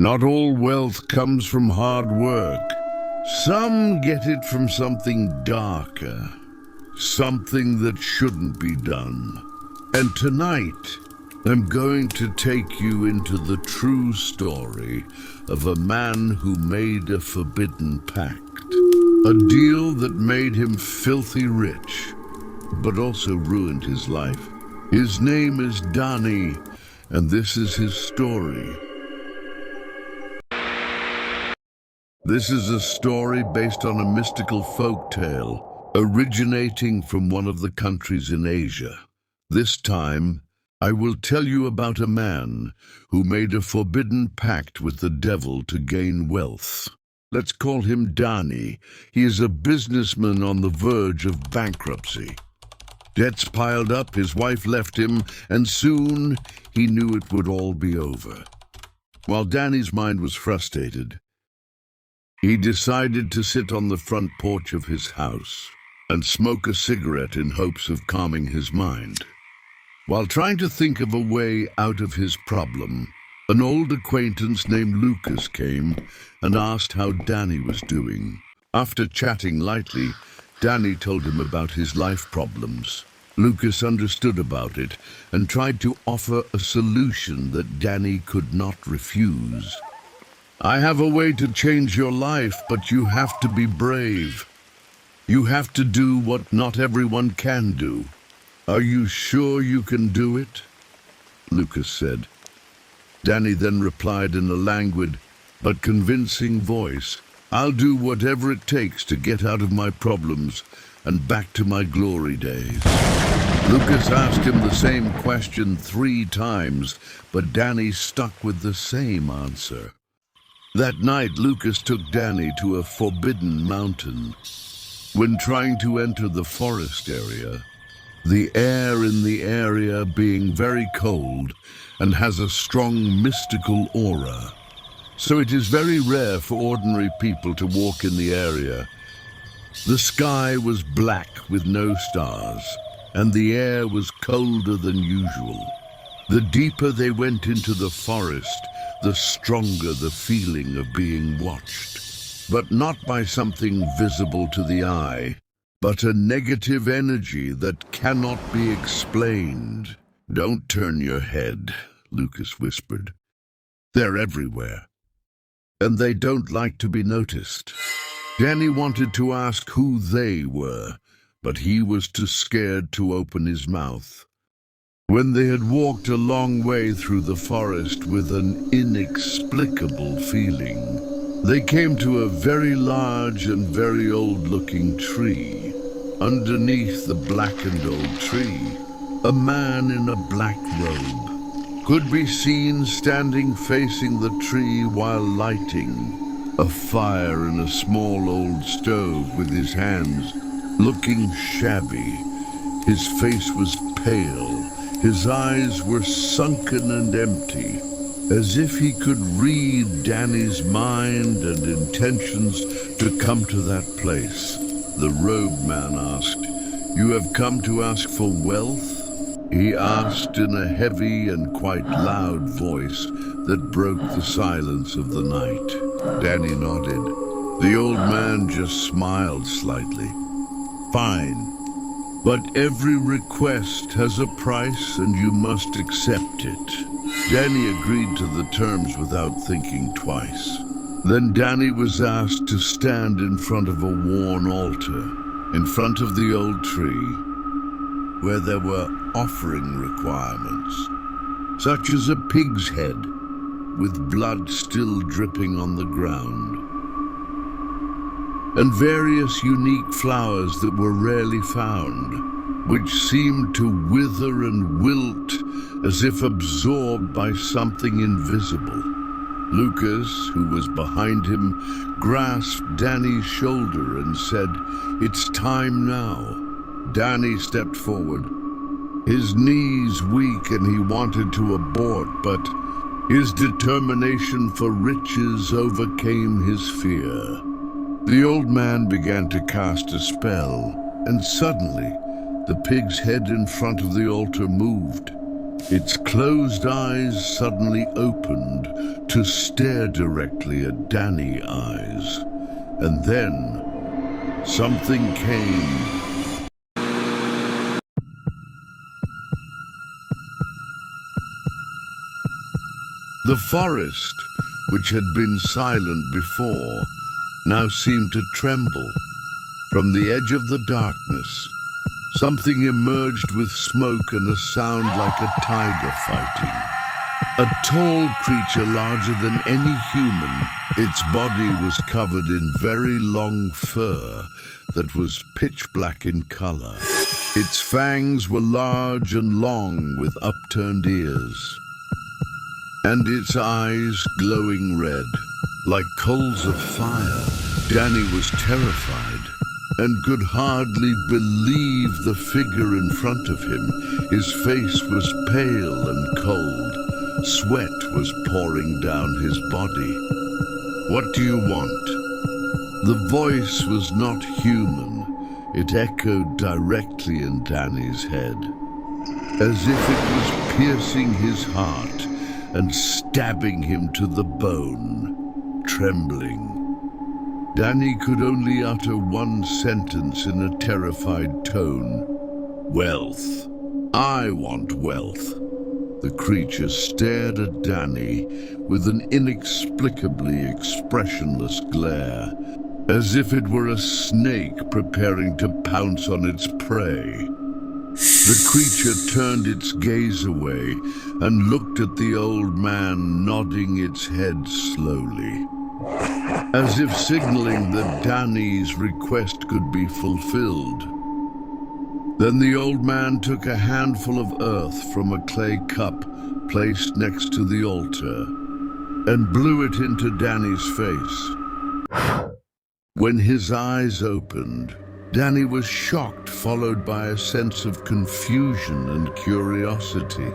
Not all wealth comes from hard work. Some get it from something darker, something that shouldn't be done. And tonight, I'm going to take you into the true story of a man who made a forbidden pact. A deal that made him filthy rich, but also ruined his life. His name is Danny, and this is his story. This is a story based on a mystical folk tale originating from one of the countries in Asia. This time, I will tell you about a man who made a forbidden pact with the devil to gain wealth. Let's call him Danny. He is a businessman on the verge of bankruptcy. Debts piled up, his wife left him, and soon he knew it would all be over. While Danny's mind was frustrated, he decided to sit on the front porch of his house and smoke a cigarette in hopes of calming his mind. While trying to think of a way out of his problem, an old acquaintance named Lucas came and asked how Danny was doing. After chatting lightly, Danny told him about his life problems. Lucas understood about it and tried to offer a solution that Danny could not refuse. I have a way to change your life, but you have to be brave. You have to do what not everyone can do. Are you sure you can do it? Lucas said. Danny then replied in a languid but convincing voice, I'll do whatever it takes to get out of my problems and back to my glory days. Lucas asked him the same question 3 times, but Danny stuck with the same answer. That night, Lucas took Danny to a forbidden mountain. When trying to enter the forest area, the air in the area being very cold and has a strong mystical aura, so it is very rare for ordinary people to walk in the area. The sky was black with no stars, and the air was colder than usual. The deeper they went into the forest, the stronger the feeling of being watched. But not by something visible to the eye, but a negative energy that cannot be explained. Don't turn your head, Lucas whispered. They're everywhere, and they don't like to be noticed. Danny wanted to ask who they were, but he was too scared to open his mouth. When they had walked a long way through the forest with an inexplicable feeling, they came to a very large and very old-looking tree. Underneath the blackened old tree, a man in a black robe could be seen standing facing the tree while lighting a fire in a small old stove with his hands, looking shabby. His face was pale. His eyes were sunken and empty, as if he could read Danny's mind and intentions to come to that place. The robed man asked, You have come to ask for wealth? He asked in a heavy and quite loud voice that broke the silence of the night. Danny nodded. The old man just smiled slightly. Fine. But every request has a price and you must accept it. Danny agreed to the terms without thinking twice. Then Danny was asked to stand in front of a worn altar, in front of the old tree, where there were offering requirements, such as a pig's head, with blood still dripping on the ground, and various unique flowers that were rarely found, which seemed to wither and wilt as if absorbed by something invisible. Lucas, who was behind him, grasped Danny's shoulder and said, It's time now. Danny stepped forward, his knees weak, and he wanted to abort, but his determination for riches overcame his fear. The old man began to cast a spell, and suddenly the pig's head in front of the altar moved. Its closed eyes suddenly opened to stare directly at Danny's eyes. And then something came. The forest, which had been silent before, now seemed to tremble. From the edge of the darkness, something emerged with smoke and a sound like a tiger fighting. A tall creature larger than any human, its body was covered in very long fur that was pitch black in color. Its fangs were large and long with upturned ears, and its eyes glowing red, like coals of fire. Danny was terrified and could hardly believe the figure in front of him. His face was pale and cold. Sweat was pouring down his body. "What do you want?" The voice was not human. It echoed directly in Danny's head, as if it was piercing his heart and stabbing him to the bone. Trembling, Danny could only utter one sentence in a terrified tone. "Wealth. I want wealth." The creature stared at Danny with an inexplicably expressionless glare, as if it were a snake preparing to pounce on its prey. The creature turned its gaze away and looked at the old man, nodding its head slowly, as if signaling that Danny's request could be fulfilled. Then the old man took a handful of earth from a clay cup placed next to the altar and blew it into Danny's face. When his eyes opened, Danny was shocked, followed by a sense of confusion and curiosity,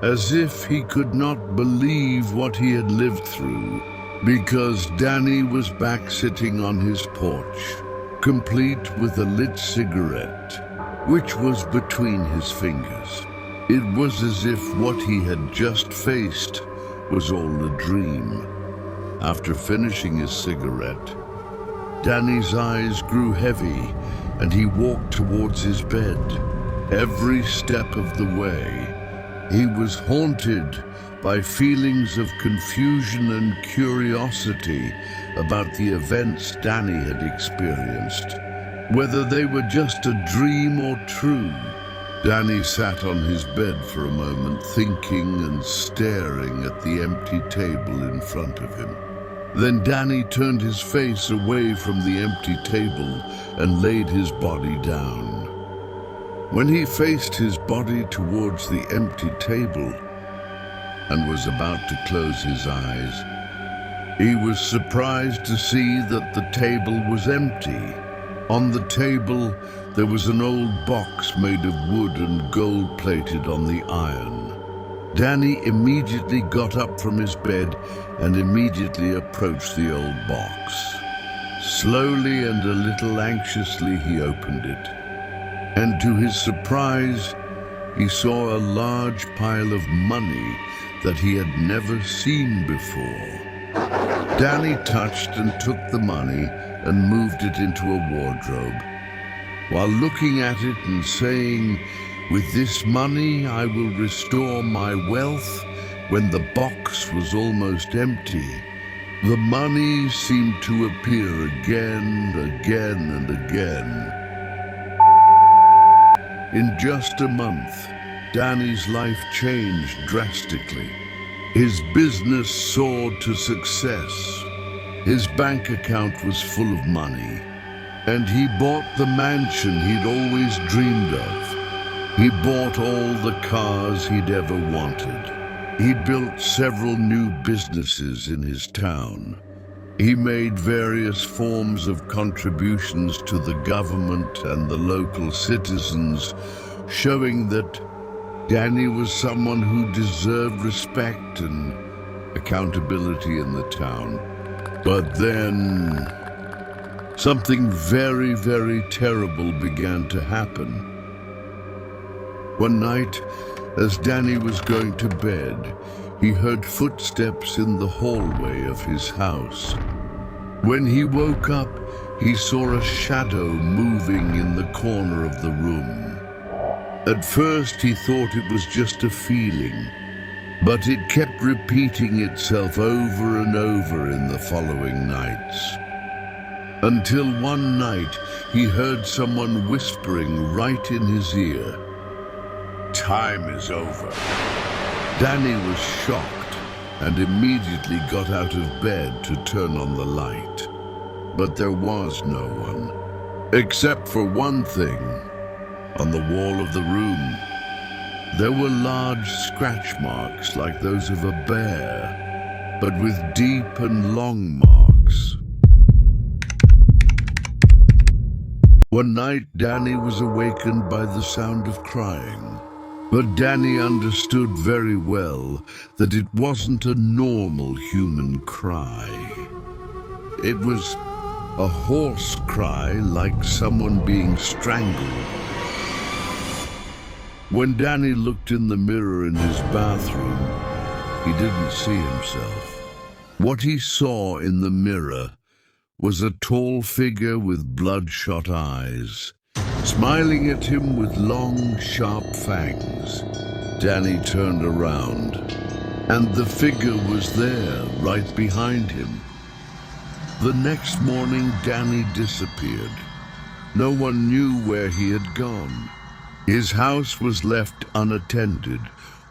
as if he could not believe what he had lived through, because Danny was back sitting on his porch, complete with a lit cigarette, which was between his fingers. It was as if what he had just faced was all a dream. After finishing his cigarette, Danny's eyes grew heavy and he walked towards his bed. Every step of the way, he was haunted by feelings of confusion and curiosity about the events Danny had experienced, whether they were just a dream or true. Danny sat on his bed for a moment, thinking and staring at the empty table in front of him. Then Danny turned his face away from the empty table and laid his body down. When he faced his body towards the empty table and was about to close his eyes, he was surprised to see that the table was empty. On the table, there was an old box made of wood and gold-plated on the iron. Danny immediately got up from his bed and immediately approached the old box. Slowly and a little anxiously, he opened it. And to his surprise, he saw a large pile of money that he had never seen before. Danny touched and took the money and moved it into a wardrobe, while looking at it and saying, "With this money I will restore my wealth." When the box was almost empty, the money seemed to appear again, and again. In just a month, Danny's life changed drastically. His business soared to success. His bank account was full of money, and he bought the mansion he'd always dreamed of. He bought all the cars he'd ever wanted. He built several new businesses in his town. He made various forms of contributions to the government and the local citizens, showing that Danny was someone who deserved respect and accountability in the town. But then, something very, very terrible began to happen. One night, As Danny was going to bed, he heard footsteps in the hallway of his house. When he woke up, he saw a shadow moving in the corner of the room. At first, he thought it was just a feeling, but it kept repeating itself over and over in the following nights. Until one night, he heard someone whispering right in his ear, "Time is over." Danny was shocked and immediately got out of bed to turn on the light. But there was no one, except for one thing. On the wall of the room, there were large scratch marks like those of a bear, but with deep and long marks. One night, Danny was awakened by the sound of crying. But Danny understood very well that it wasn't a normal human cry. It was a hoarse cry like someone being strangled. When Danny looked in the mirror in his bathroom, he didn't see himself. What he saw in the mirror was a tall figure with bloodshot eyes, smiling at him with long, sharp fangs. Danny turned around, and the figure was there, right behind him. The next morning, Danny disappeared. No one knew where he had gone. His house was left unattended,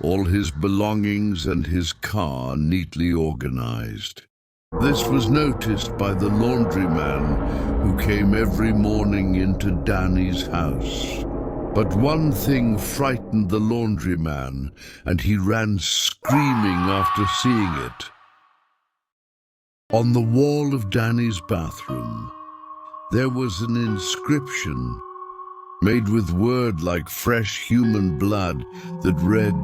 all his belongings and his car neatly organized. This was noticed by the laundryman who came every morning into Danny's house. But one thing frightened the laundryman, and he ran screaming after seeing it. On the wall of Danny's bathroom, there was an inscription made with word like fresh human blood that read,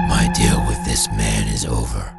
"My deal with this man is over.